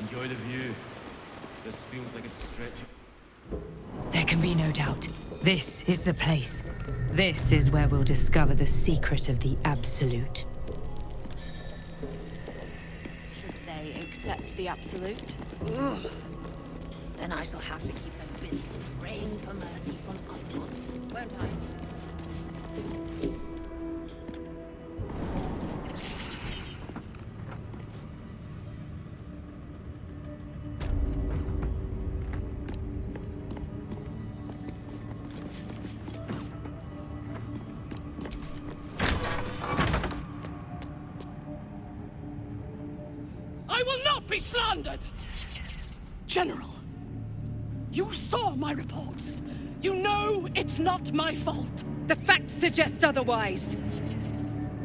Enjoy the view. This feels like it's stretching. There can be no doubt. This is the place. This is where we'll discover the secret of the Absolute. Should they accept the Absolute? Ugh. Then I shall have to keep them busy praying for mercy from other gods, won't I? I will not be slandered! General, you saw my reports. You know it's not my fault. The facts suggest otherwise.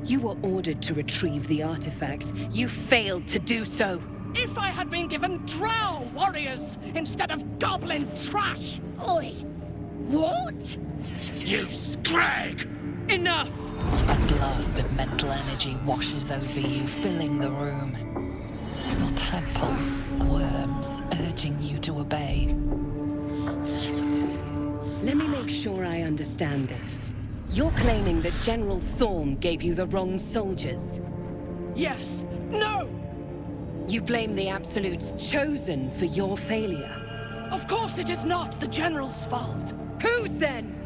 You were ordered to retrieve the artifact. You failed to do so. If I had been given drow warriors instead of goblin trash! Oi! What? You scrag! Enough! A blast of mental energy washes over you, filling the room. Your tadpole squirms, urging you to obey. Let me make sure I understand this. You're claiming that General Thorm gave you the wrong soldiers. Yes. No! You blame the Absolute's Chosen for your failure. Of course it is not the General's fault. Whose then?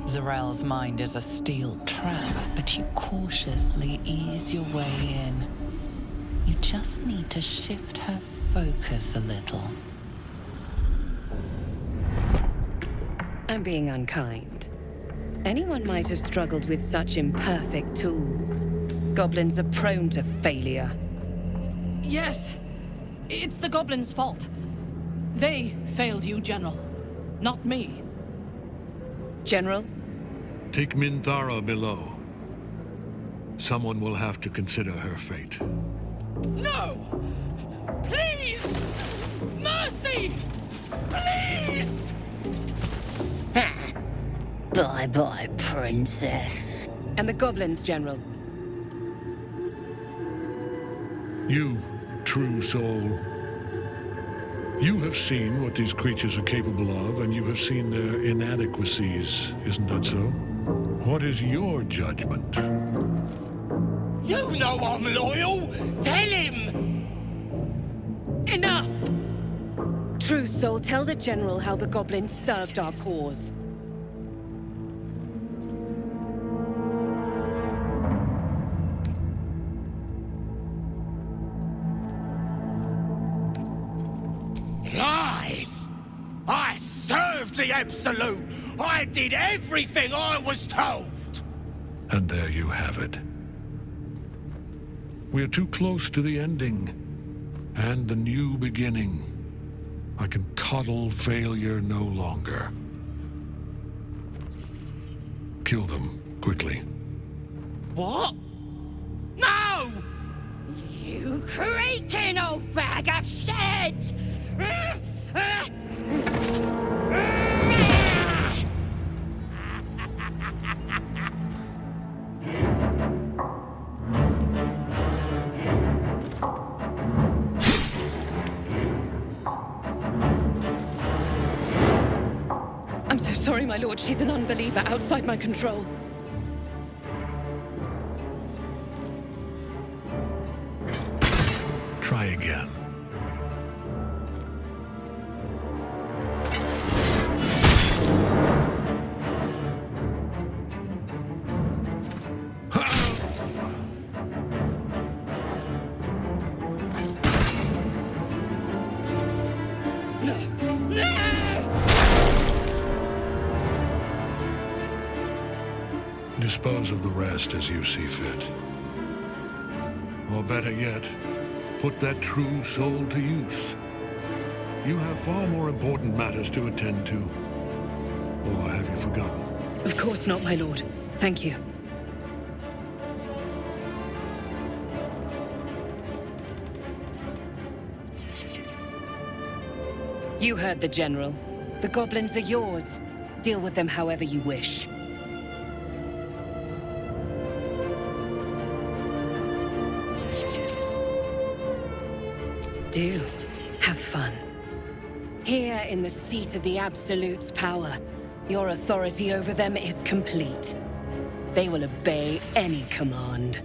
Zarel's mind is a steel trap, but you cautiously ease your way in. You just need to shift her focus a little. I'm being unkind. Anyone might have struggled with such imperfect tools. Goblins are prone to failure. Yes. It's the goblins' fault. They failed you, General. Not me. General? Take Minthara below. Someone will have to consider her fate. No! Please! Mercy! Please! Bye-bye, princess. And the goblins, General? You, true soul. You have seen what these creatures are capable of, and you have seen their inadequacies, isn't that so? What is your judgment? You know I'm loyal! Tell him! Enough! True Soul, tell the General how the goblins served our cause. Lies! I served the Absolute! I did everything I was told! And there you have it. We are too close to the ending, and the new beginning. I can coddle failure no longer. Kill them, quickly. What? No! You creaking old bag of shit! I'm so sorry, my lord. She's an unbeliever outside my control. Try again. dispose of the rest as you see fit. Or better yet, put that true soul to use. You have far more important matters to attend to. Or have you forgotten? Of course not, my lord. Thank you. You heard the General. The goblins are yours. Deal with them however you wish. Do have fun. Here in the seat of the Absolute's power, your authority over them is complete. They will obey any command.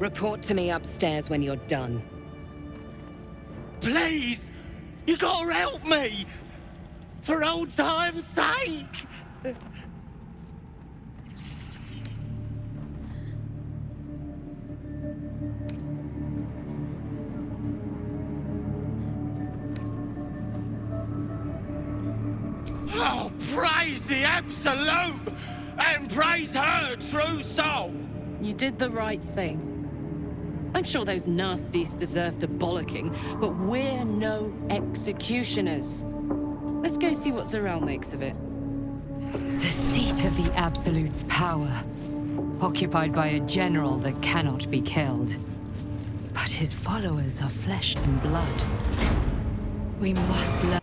Report to me upstairs when you're done. Please! You gotta help me! For old time's sake! Oh, praise the Absolute! And praise her true soul! You did the right thing. I'm sure those nasties deserved a bollocking, but we're no executioners. Let's go see what Zarel makes of it. The seat of the Absolute's power, occupied by a general that cannot be killed. But his followers are flesh and blood. We must learn.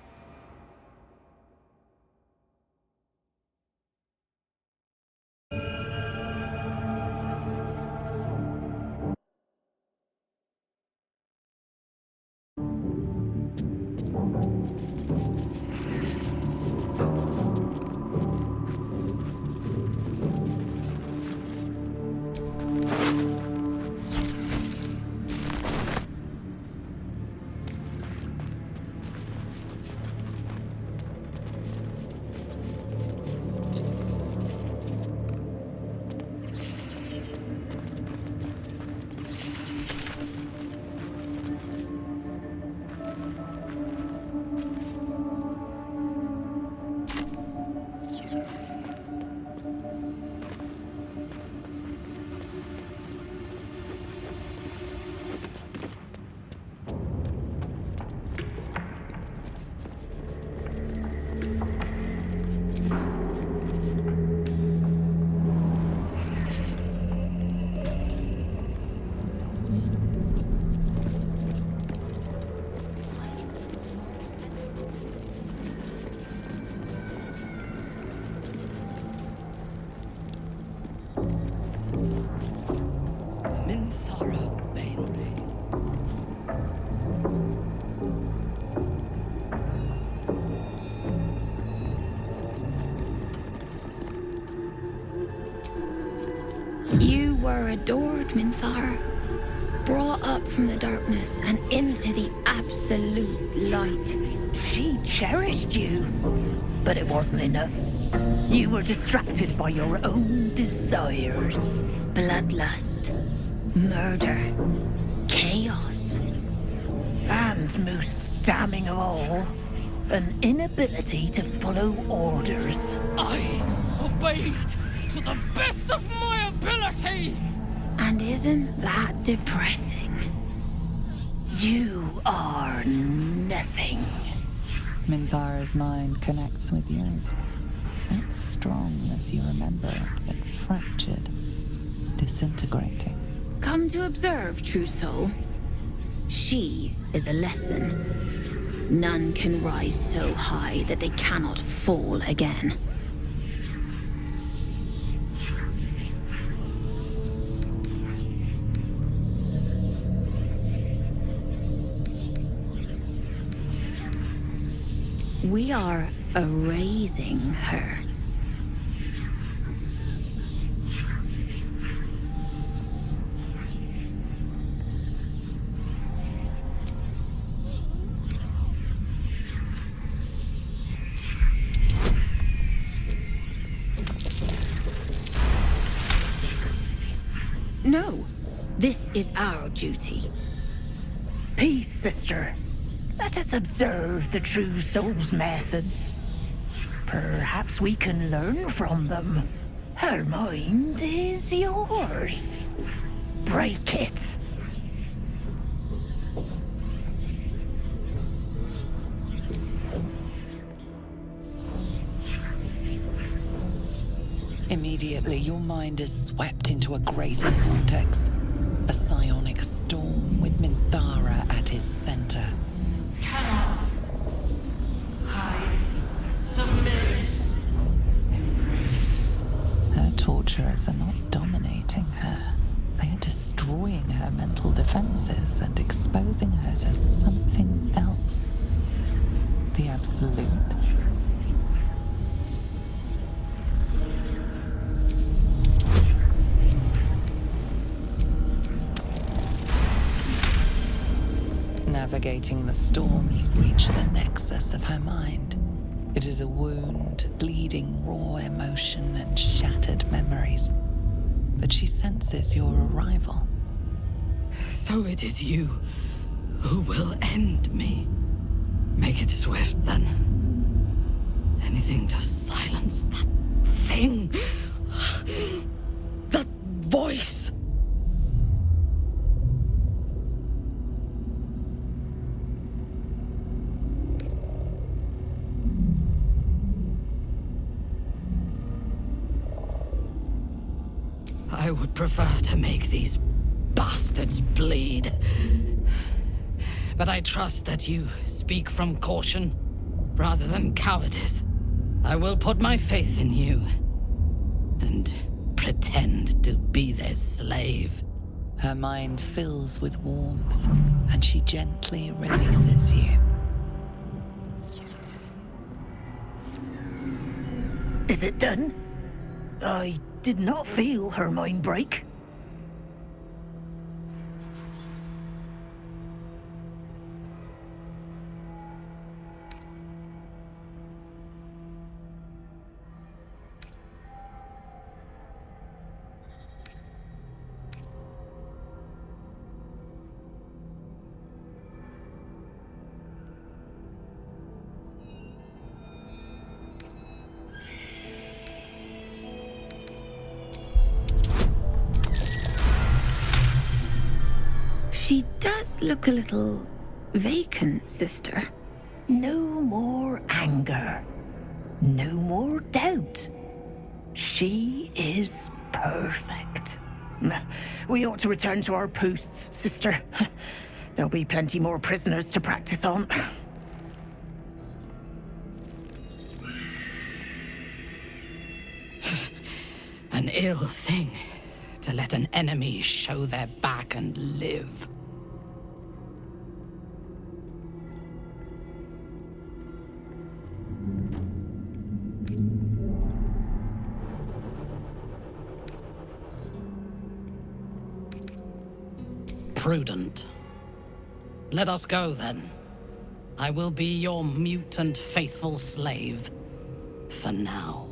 Minthara Moonrise. You were adored, Minthara. Brought up from the darkness and into the Absolute's light. She cherished you, but it wasn't enough. You were distracted by your own desires. Bloodlust, murder, chaos. And most damning of all, an inability to follow orders. I obeyed to the best of my ability! And isn't that depressing? You are nothing. Minthara's mind connects with yours. Not strong as you remember it, but fractured, disintegrating. Come to observe, true soul. She is a lesson. None can rise so high that they cannot fall again. We are erasing her. No, this is our duty. Peace, sister. Let us observe the true soul's methods. Perhaps we can learn from them. Her mind is yours. Break it. Immediately, your mind is swept into a greater vortex. A psionic storm with Minthara at its center. Cannot hide. Submit. Embrace. Her torturers are not dominating her. They are destroying her mental defenses and exposing her to something else. The Absolute. Navigating the storm, you reach the nexus of her mind. It is a wound, bleeding raw emotion and shattered memories. But she senses your arrival. So it is you who will end me. Make it swift, then. Anything to silence that thing. That voice. I would prefer to make these bastards bleed. But I trust that you speak from caution rather than cowardice. I will put my faith in you and pretend to be their slave. Her mind fills with warmth, and she gently releases you. Is it done? I did not feel her mind break. She does look a little vacant, sister. No more anger. No more doubt. She is perfect. We ought to return to our posts, sister. There'll be plenty more prisoners to practice on. An ill thing to let an enemy show their back and live. Prudent. Let us go, then. I will be your mute and faithful slave. For now.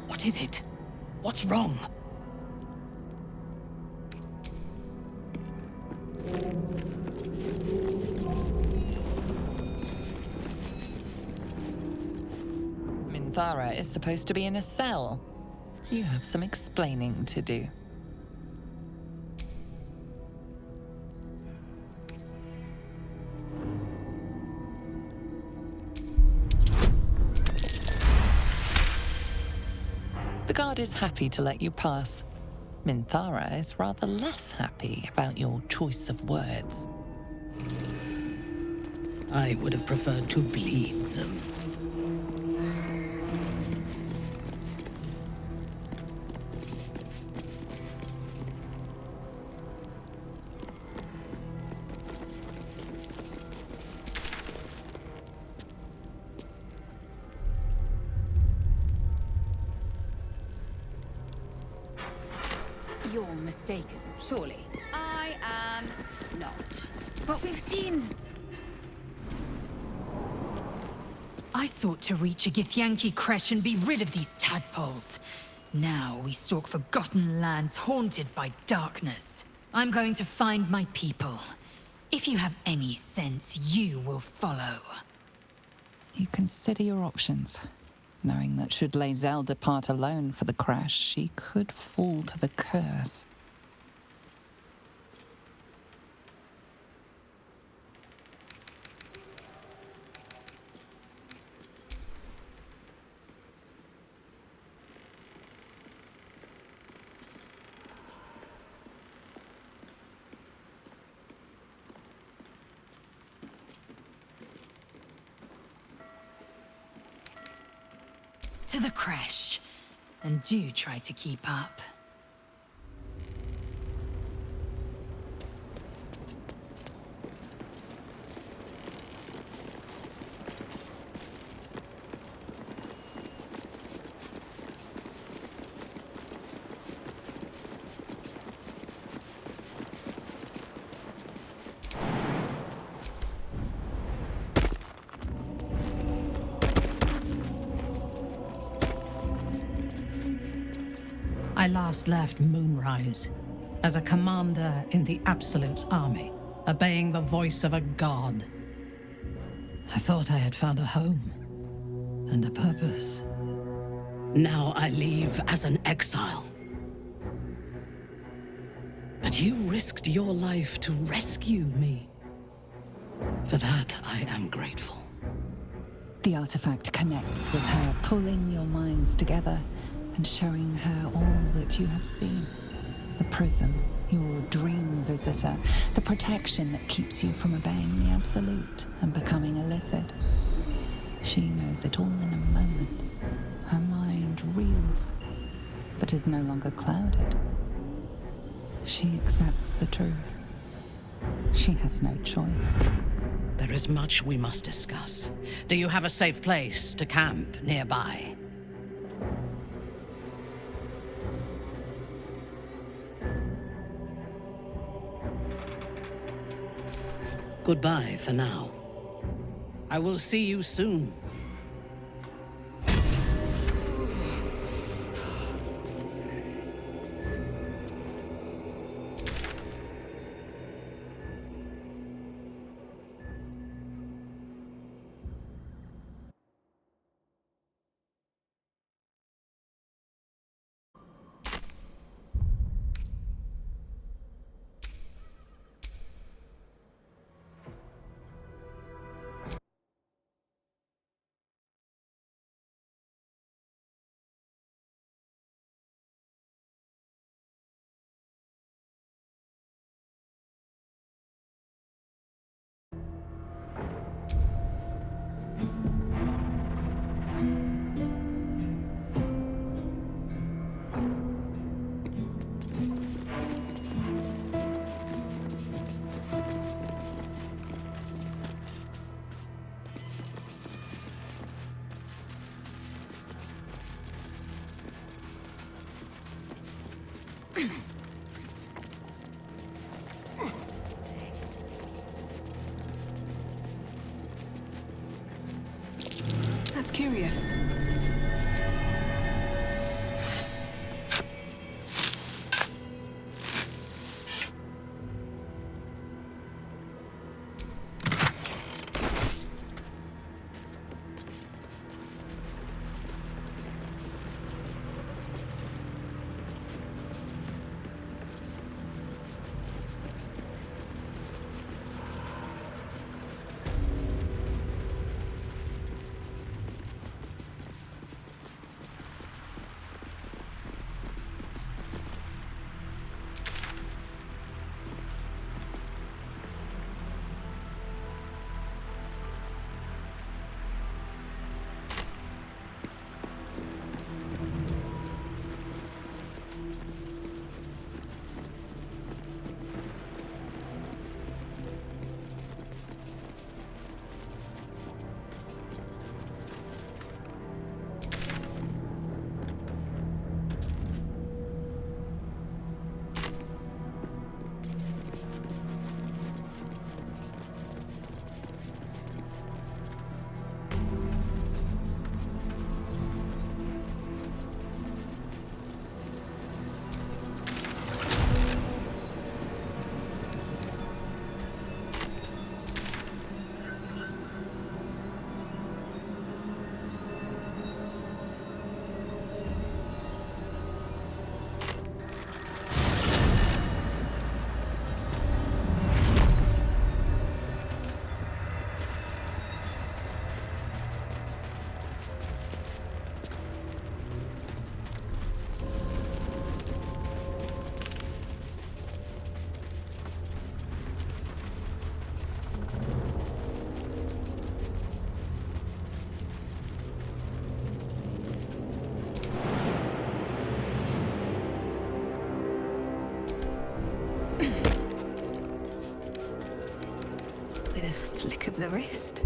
What is it? What's wrong? Minthara is supposed to be in a cell. You have some explaining to do. The guard is happy to let you pass. Minthara is rather less happy about your choice of words. I would have preferred to bleed them. Your mistaken, surely. I am not. But we've seen... I sought to reach a Githyanki creche and be rid of these tadpoles. Now we stalk forgotten lands haunted by darkness. I'm going to find my people. If you have any sense, you will follow. You consider your options, knowing that should Lae'zel depart alone for the crash, she could fall to the curse. To the creche. And do try to keep up. I last left Moonrise as a commander in the Absolute's army, obeying the voice of a god. I thought I had found a home and a purpose. Now I leave as an exile. But you risked your life to rescue me. For that, I am grateful. The artifact connects with her, pulling your minds together and showing her all that you have seen. The prism, your dream visitor, the protection that keeps you from obeying the Absolute and becoming a Lithid. She knows it all in a moment. Her mind reels, but is no longer clouded. She accepts the truth. She has no choice. There is much we must discuss. Do you have a safe place to camp nearby? Goodbye for now. I will see you soon. flick of the wrist.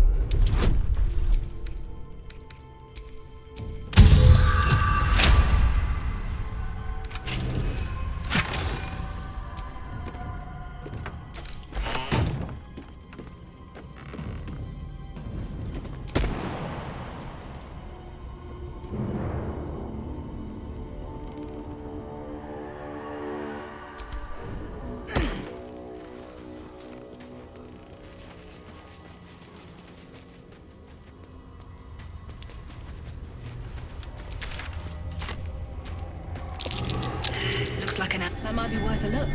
Looks like that might be worth a look.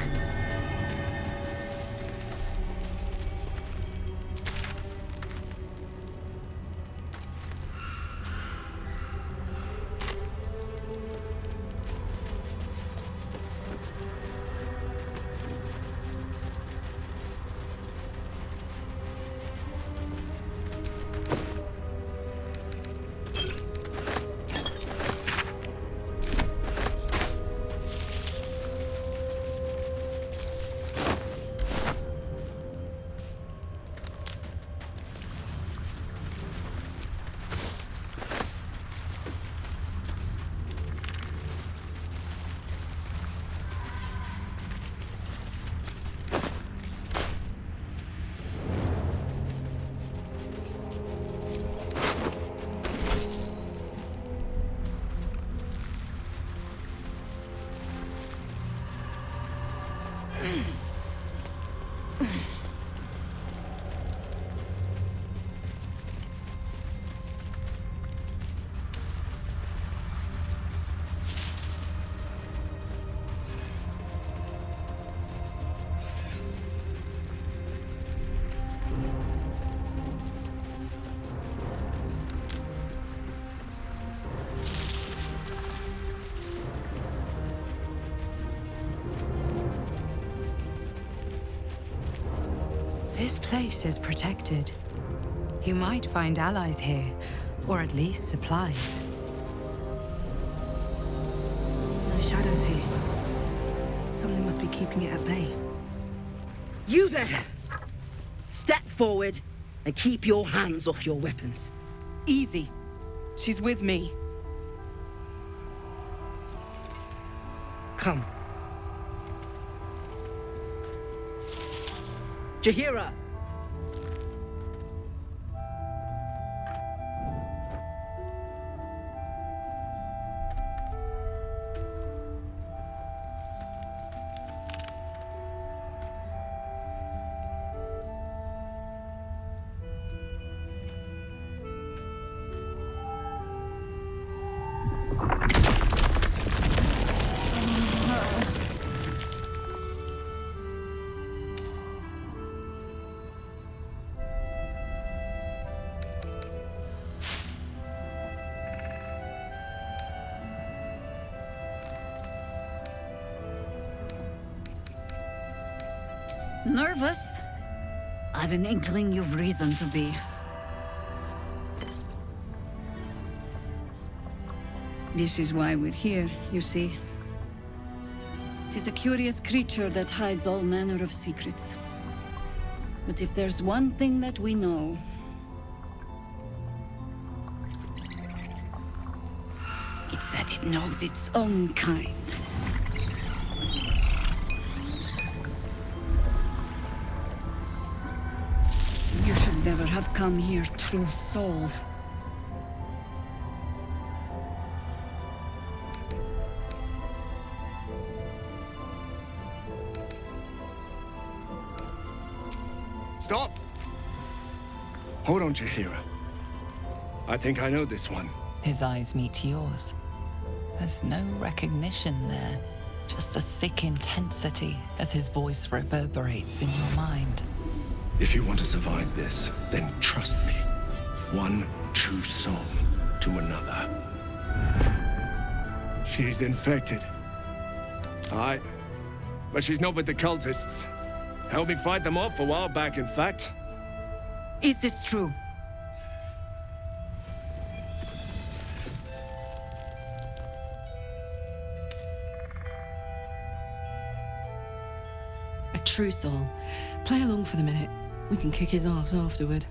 This place is protected. You might find allies here, or at least supplies. No shadows here. Something must be keeping it at bay. You there! Step forward and keep your hands off your weapons. Easy. She's with me. Come. Jahira! Nervous? I've an inkling you've reason to be. This is why we're here, you see. It is a curious creature that hides all manner of secrets. But if there's one thing that we know, it's that it knows its own kind. You should never have come here, true soul. Stop! Hold on, Jahira. I think I know this one. His eyes meet yours. There's no recognition there, just a sick intensity as his voice reverberates in your mind. If you want to survive this, then trust me. One true soul to another. She's infected. Aye. But she's not with the cultists. Helped me fight them off a while back, in fact. Is this true? A true soul. Play along for the minute. We can kick his ass afterward.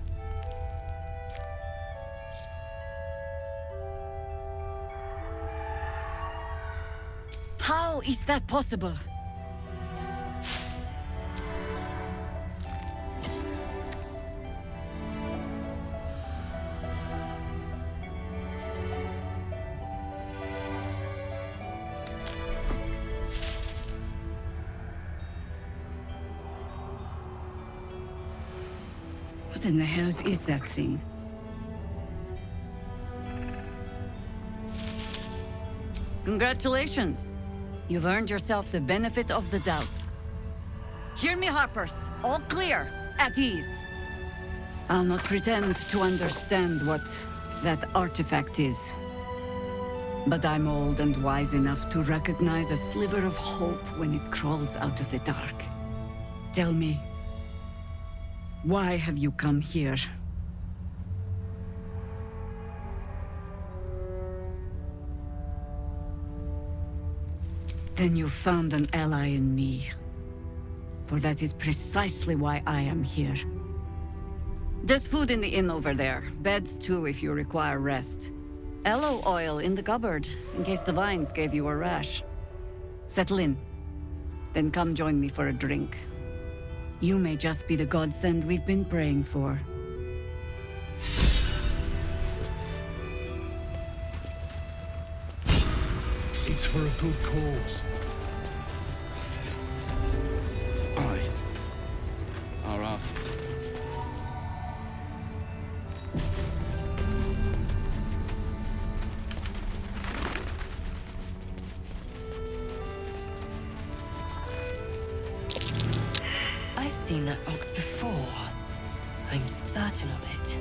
How is that possible? What in the hell is that thing? Congratulations! You've earned yourself the benefit of the doubt. Hear me, Harpers. All clear. At ease. I'll not pretend to understand what that artifact is. But I'm old and wise enough to recognize a sliver of hope when it crawls out of the dark. Tell me, why have you come here? Then you found an ally in me. For that is precisely why I am here. There's food in the inn over there. Beds too if you require rest. Aloe oil in the cupboard, in case the vines gave you a rash. Settle in. Then come join me for a drink. You may just be the godsend we've been praying for. It's for a good cause. Aye. Our asses. I've seen that ox before. I'm certain of it.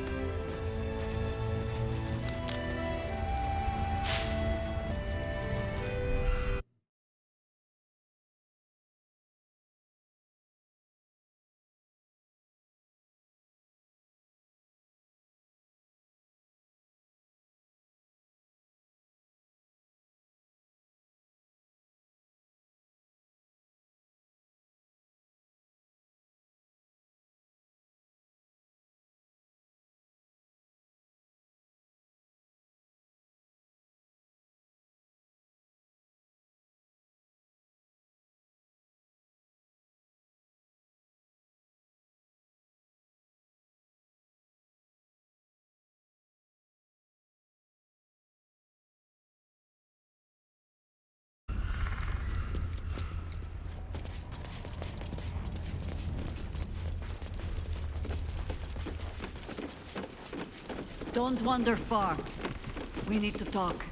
Don't wander far. We need to talk.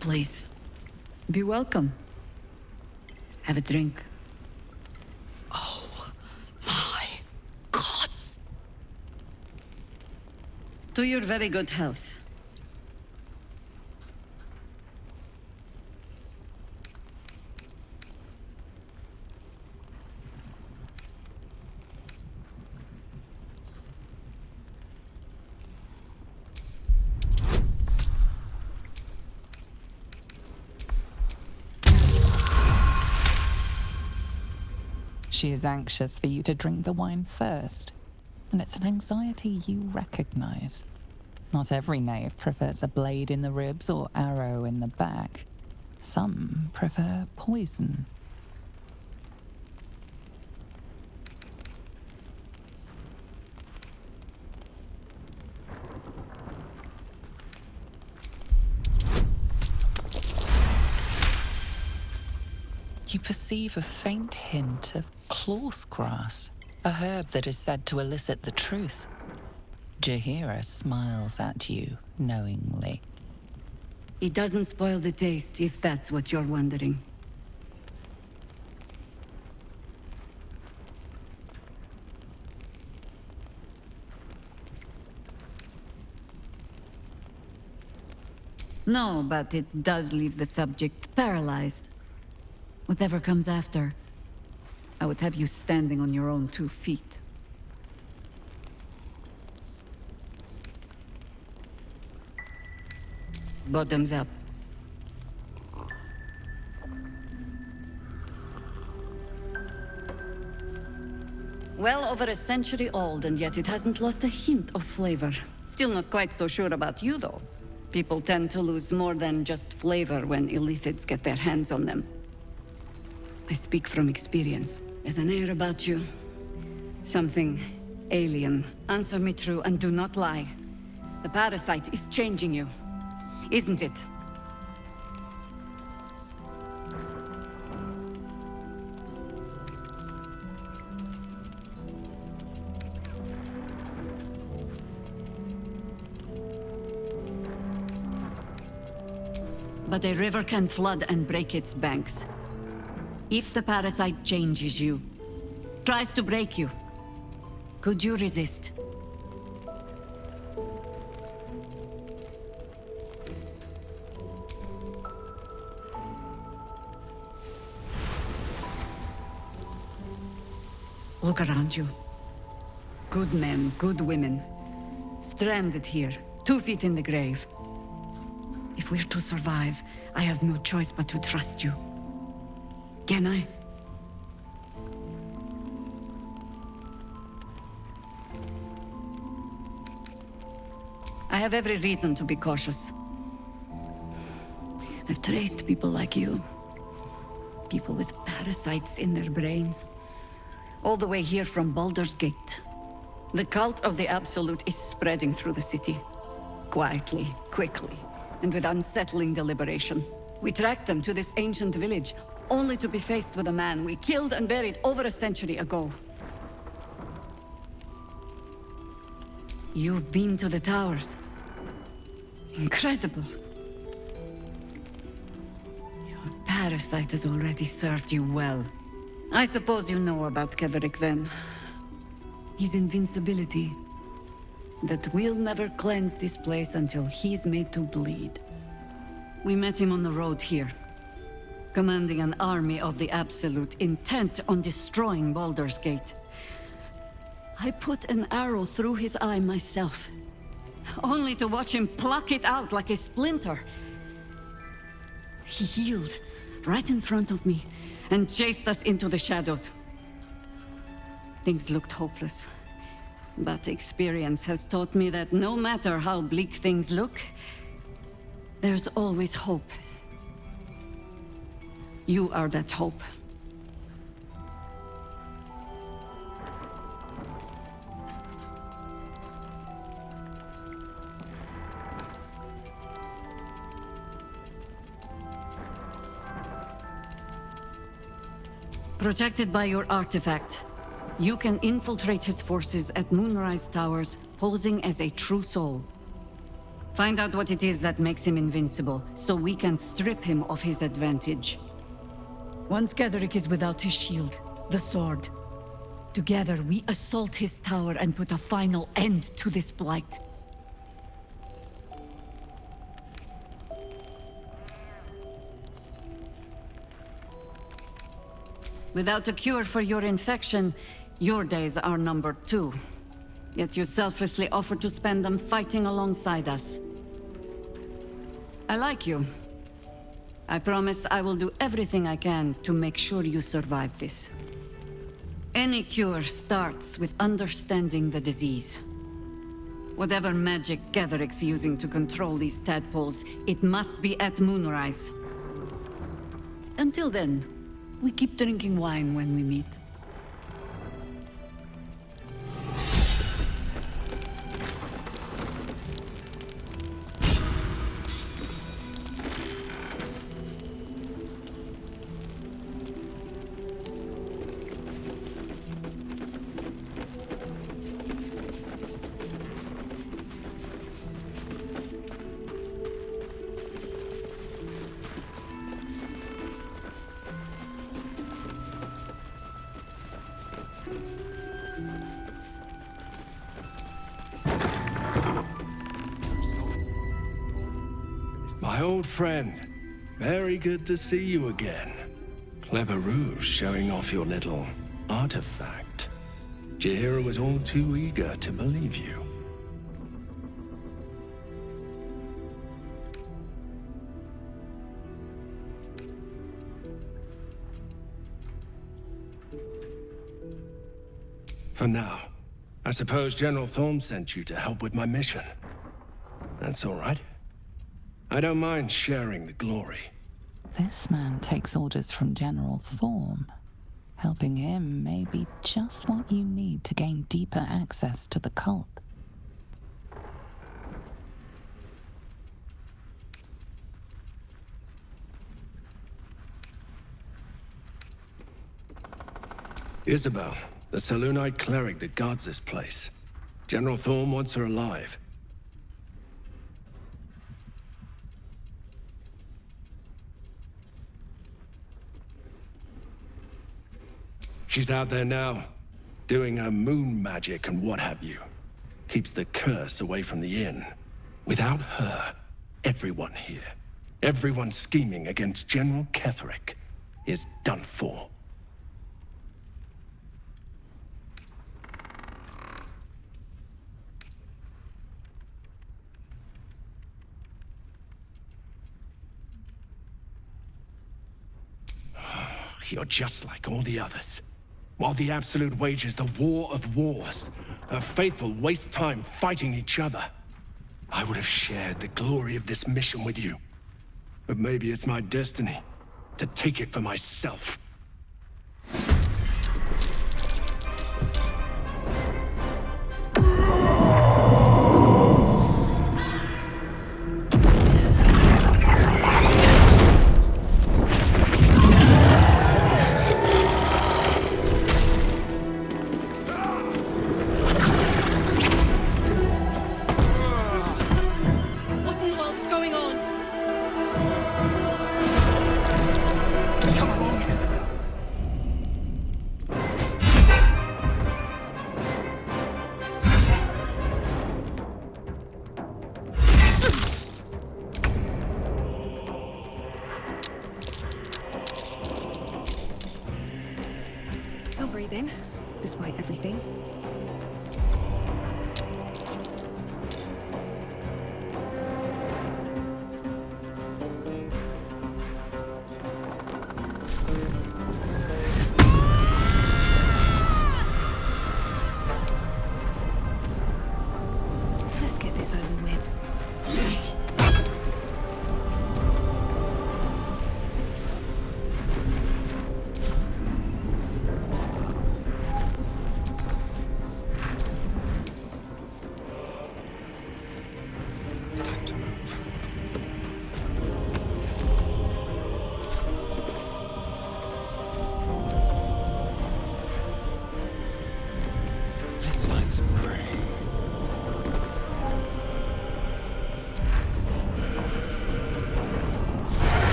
Please, be welcome. Have a drink. Oh, my gods! To your very good health. She is anxious for you to drink the wine first, and it's an anxiety you recognize. Not every knave prefers a blade in the ribs or arrow in the back. Some prefer poison. You perceive a faint hint of cloth grass, a herb that is said to elicit the truth. Jahira smiles at you knowingly. It doesn't spoil the taste, if that's what you're wondering. No, but it does leave the subject paralyzed. Whatever comes after, I would have you standing on your own 2 feet. Bottoms up. Well over a century old, and yet it hasn't lost a hint of flavor. Still not quite so sure about you, though. People tend to lose more than just flavor when illithids get their hands on them. I speak from experience. There's an air about you. Something alien. Answer me true and do not lie. The parasite is changing you, isn't it? But a river can flood and break its banks. If the parasite changes you, tries to break you, could you resist? Look around you. Good men, good women. Stranded here, 2 feet in the grave. If we're to survive, I have no choice but to trust you. Can I? I have every reason to be cautious. I've traced people like you. People with parasites in their brains. All the way here from Baldur's Gate. The cult of the Absolute is spreading through the city. Quietly, quickly, and with unsettling deliberation. We tracked them to this ancient village, only to be faced with a man we killed and buried over a century ago. You've been to the towers. Incredible. Your parasite has already served you well. I suppose you know about Ketherick then. His invincibility. That we'll never cleanse this place until he's made to bleed. We met him on the road here, commanding an army of the Absolute, intent on destroying Baldur's Gate. I put an arrow through his eye myself, only to watch him pluck it out like a splinter. He healed right in front of me and chased us into the shadows. Things looked hopeless, but experience has taught me that no matter how bleak things look, there's always hope. You are that hope. Protected by your artifact, you can infiltrate his forces at Moonrise Towers, posing as a true soul. Find out what it is that makes him invincible, so we can strip him of his advantage. Once Ketherick is without his shield, the sword, together we assault his tower and put a final end to this blight. Without a cure for your infection, your days are numbered too. Yet you selflessly offer to spend them fighting alongside us. I like you. I promise I will do everything I can to make sure you survive this. Any cure starts with understanding the disease. Whatever magic Ketherick's using to control these tadpoles, it must be at Moonrise. Until then, we keep drinking wine when we meet. My old friend. Very good to see you again. Clever ruse showing off your little artifact. Jaheira was all too eager to believe you. For now. I suppose General Thorm sent you to help with my mission. That's all right. I don't mind sharing the glory. This man takes orders from General Thorm. Helping him may be just what you need to gain deeper access to the cult. Isabel, the Selûnite cleric that guards this place. General Thorm wants her alive. She's out there now, doing her moon magic and what have you. Keeps the curse away from the inn. Without her, everyone here, everyone scheming against General Ketherick, is done for. You're just like all the others. While the Absolute wages the war of wars, her faithful waste time fighting each other. I would have shared the glory of this mission with you. But maybe it's my destiny to take it for myself. Despite everything. Let's get this over with.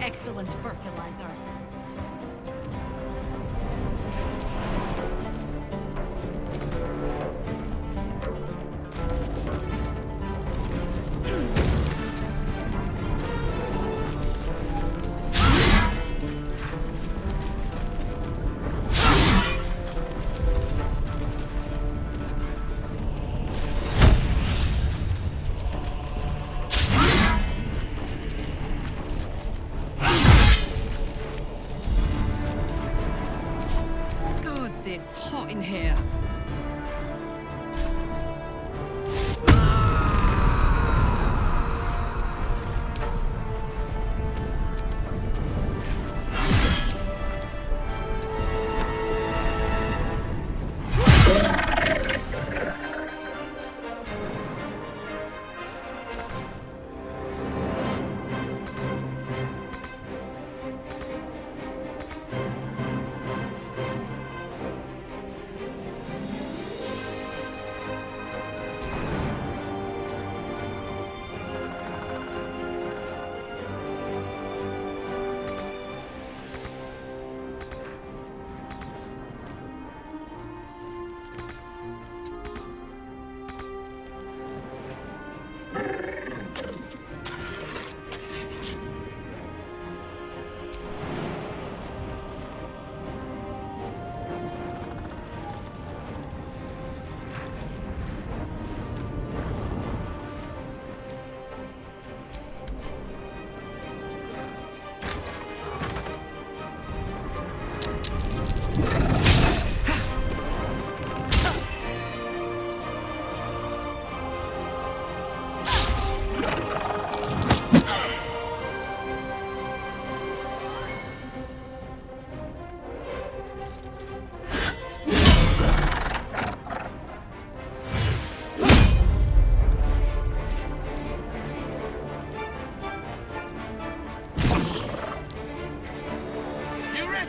Excellent fertilizer. It's hot in here.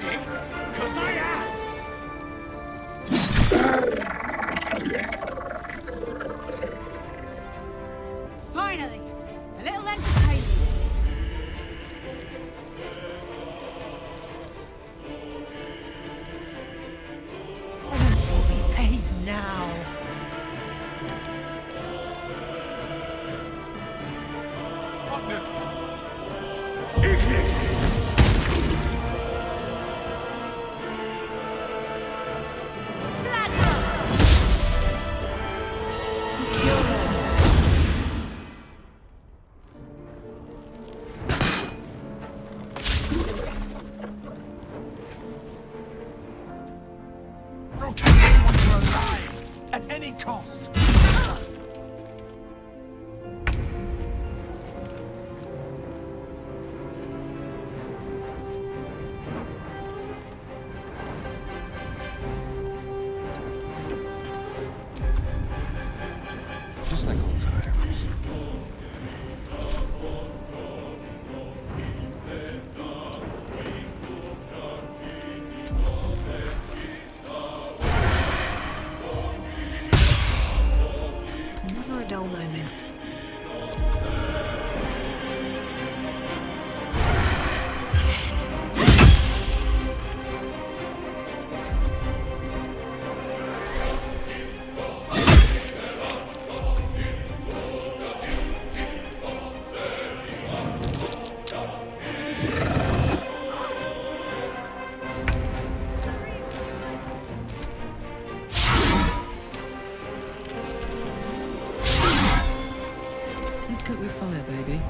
ready? 'Cause I am! Finally! A little entertainment! Will be paid now. Hotness! Ignis! Protect anyone you're alive, at any cost. Just like old times. Never a dull moment. Let's cook with fire, baby.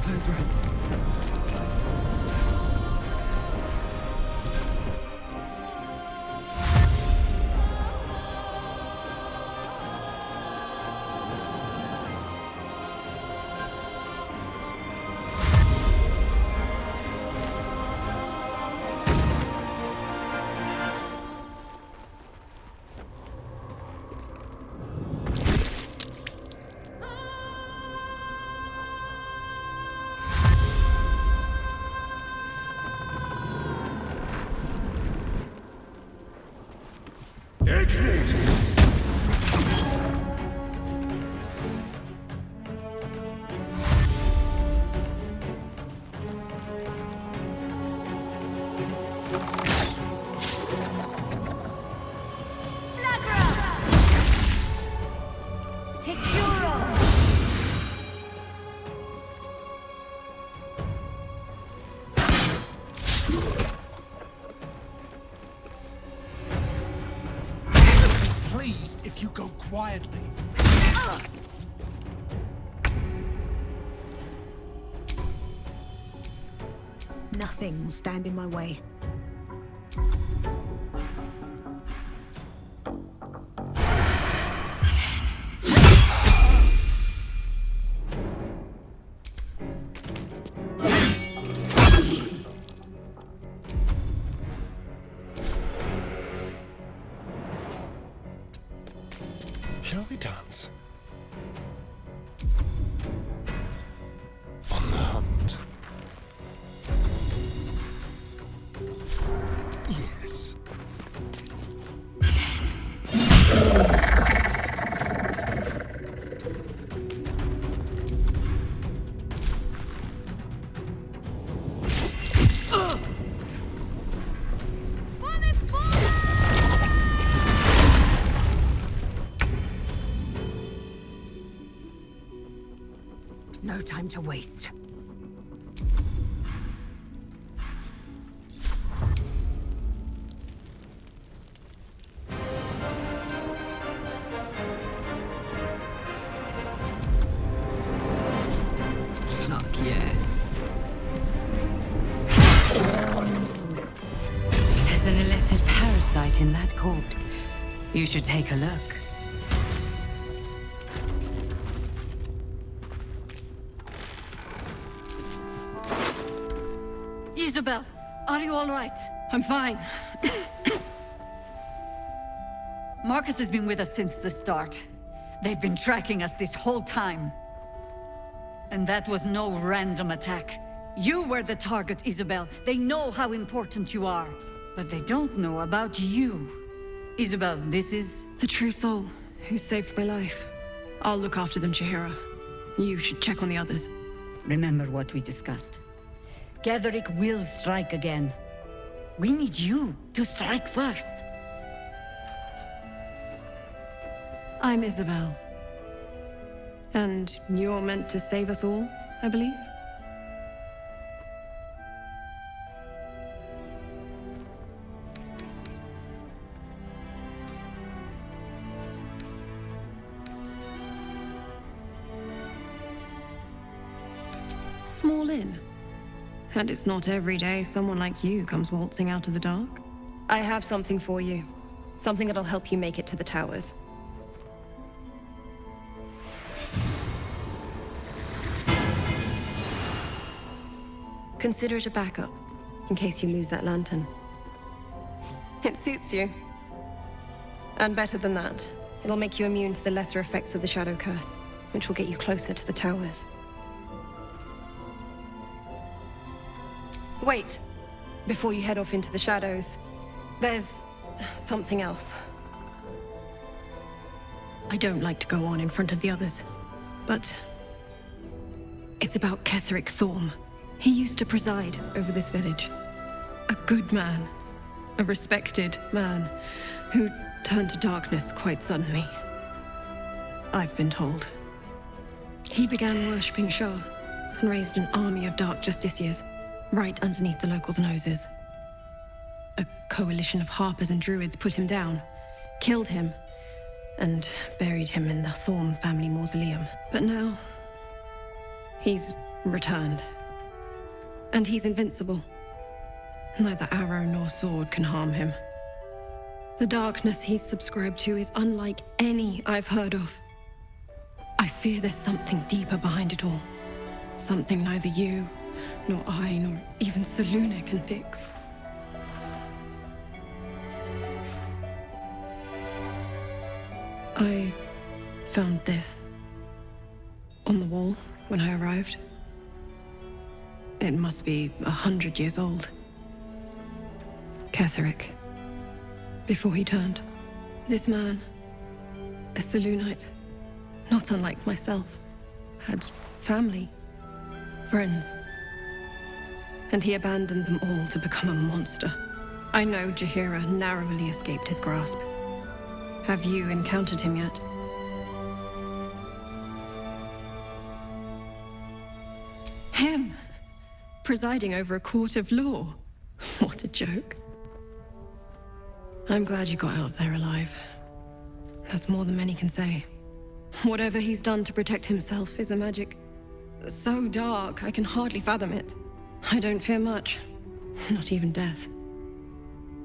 Close ranks. Pleased if you go quietly. Nothing will stand in my way. Shall we dance? On the hunt. Yes. No time to waste. Fuck yes. There's an illithid parasite in that corpse. You should take a look. Are you all right? I'm fine. Marcus has been with us since the start. They've been tracking us this whole time. And that was no random attack. You were the target, Isabel. They know how important you are. But they don't know about you. Isabel, this is... The true soul, who saved my life. I'll look after them, Chihira. You should check on the others. Remember what we discussed. Getherick will strike again. We need you to strike first. I'm Isabel. And you're meant to save us all, I believe? Small inn. And it's not every day someone like you comes waltzing out of the dark. I have something for you. Something that'll help you make it to the towers. Consider it a backup, in case you lose that lantern. It suits you. And better than that, it'll make you immune to the lesser effects of the Shadow Curse, which will get you closer to the towers. Wait, before you head off into the shadows, there's something else. I don't like to go on in front of the others, but it's about Ketherick Thorm. He used to preside over this village. A good man, a respected man, who turned to darkness quite suddenly. I've been told. He began worshipping Shah and raised an army of dark justiciars right underneath the locals' noses. A coalition of harpers and druids put him down, killed him, and buried him in the Thorm family mausoleum. But now, he's returned. And he's invincible. Neither arrow nor sword can harm him. The darkness he's subscribed to is unlike any I've heard of. I fear there's something deeper behind it all. Something neither you, nor I, nor even Selûne can fix. I found this on the wall when I arrived. It must be 100 years old. Ketherick. Before he turned. This man, a Selûnite, not unlike myself, had family, friends. And he abandoned them all to become a monster. I know Jaheira narrowly escaped his grasp. Have you encountered him yet? Him! Presiding over a court of law. What a joke. I'm glad you got out of there alive. That's more than many can say. Whatever he's done to protect himself is a magic so dark I can hardly fathom it. I don't fear much, not even death.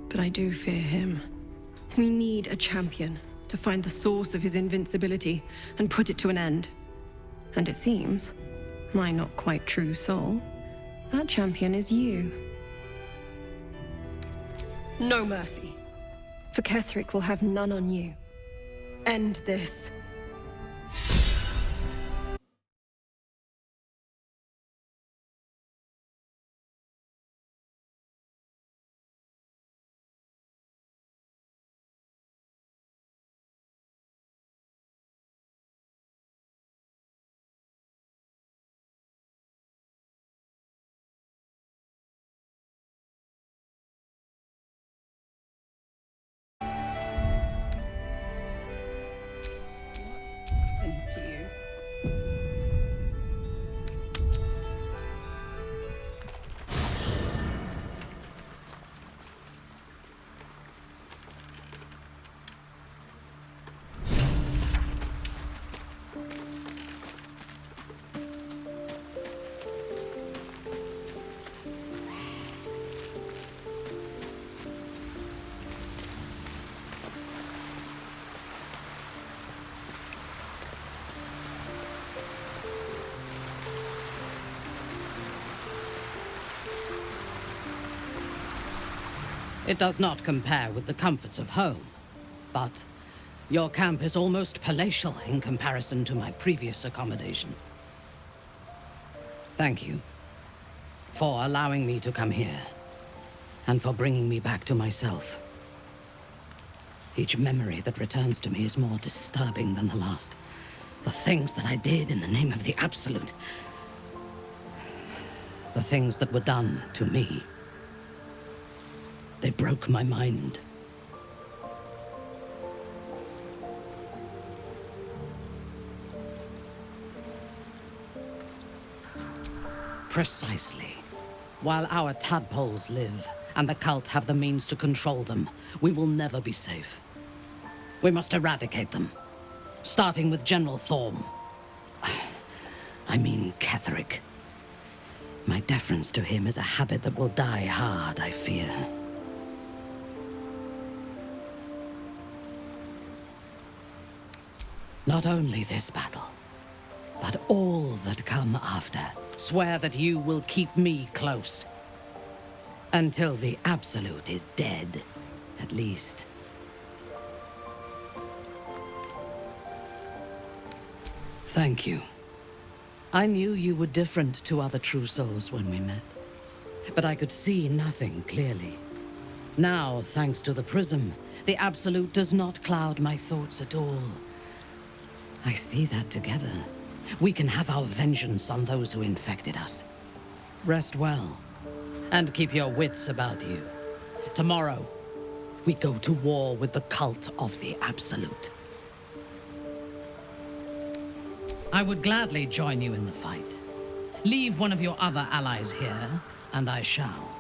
But I do fear him. We need a champion to find the source of his invincibility and put it to an end. And it seems, my not quite true soul, that champion is you. No mercy. For Ketherick will have none on you. End this. It does not compare with the comforts of home, but your camp is almost palatial in comparison to my previous accommodation. Thank you for allowing me to come here, and for bringing me back to myself. Each memory that returns to me is more disturbing than the last. The things that I did in the name of the Absolute. The things that were done to me. They broke my mind. Precisely. While our tadpoles live, and the cult have the means to control them, we will never be safe. We must eradicate them, starting with General Thorm. I mean Ketheric. My deference to him is a habit that will die hard, I fear. Not only this battle, but all that come after. Swear that you will keep me close. Until the Absolute is dead, at least. Thank you. I knew you were different to other true souls when we met, but I could see nothing clearly. Now, thanks to the prism, the Absolute does not cloud my thoughts at all. I see that together, we can have our vengeance on those who infected us. Rest well, and keep your wits about you. Tomorrow, we go to war with the cult of the Absolute. I would gladly join you in the fight. Leave one of your other allies here, and I shall.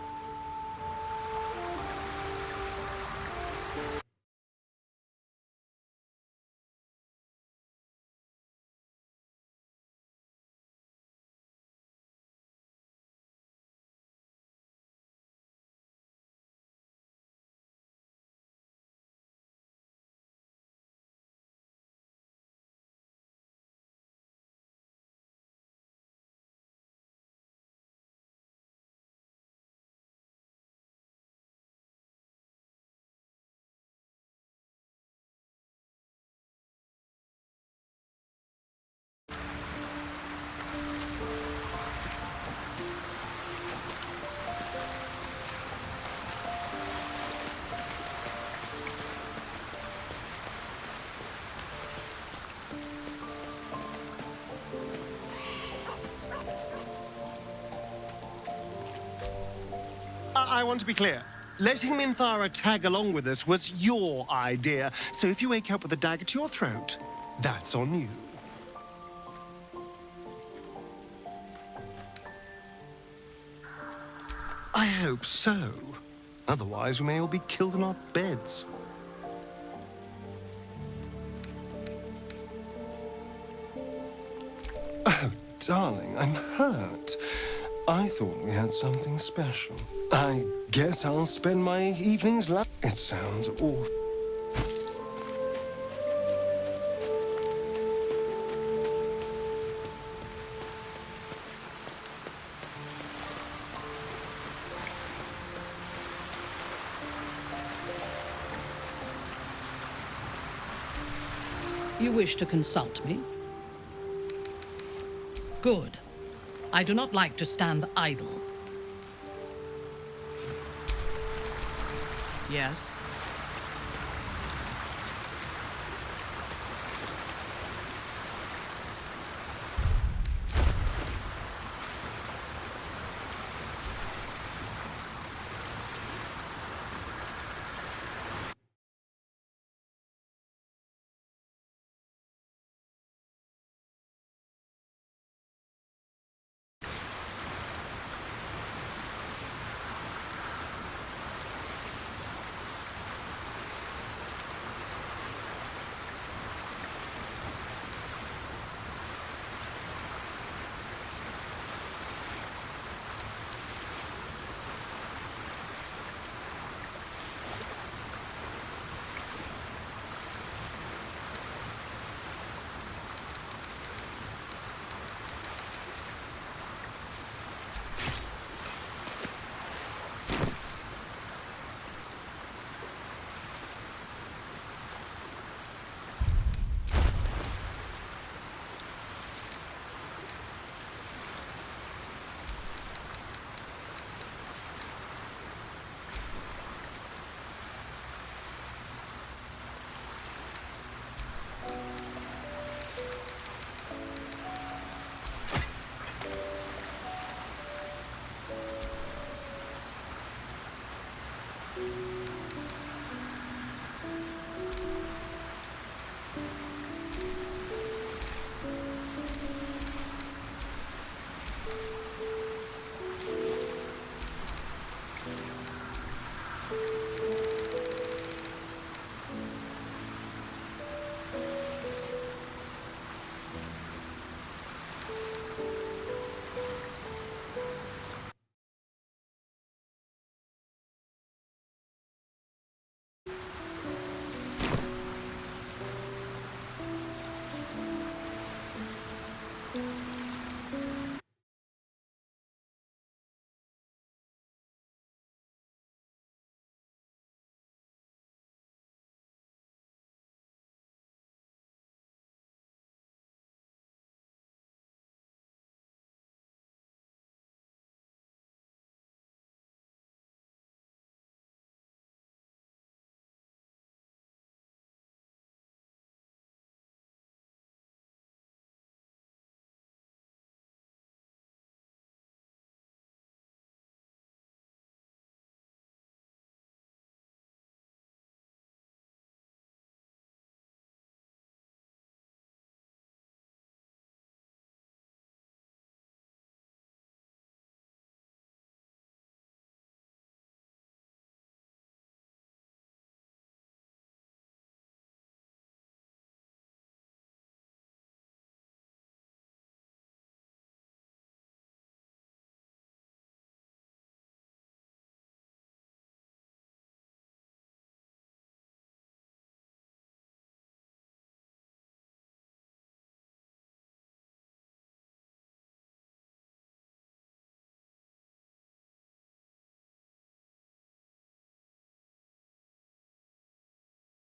I want to be clear. Letting Minthara tag along with us was your idea, so if you wake up with a dagger to your throat, that's on you. I hope so. Otherwise, we may all be killed in our beds. Oh, darling, I'm hurt. I thought we had something special. I guess I'll spend my evenings It sounds awful. You wish to consult me? Good. I do not like to stand idle. Yes?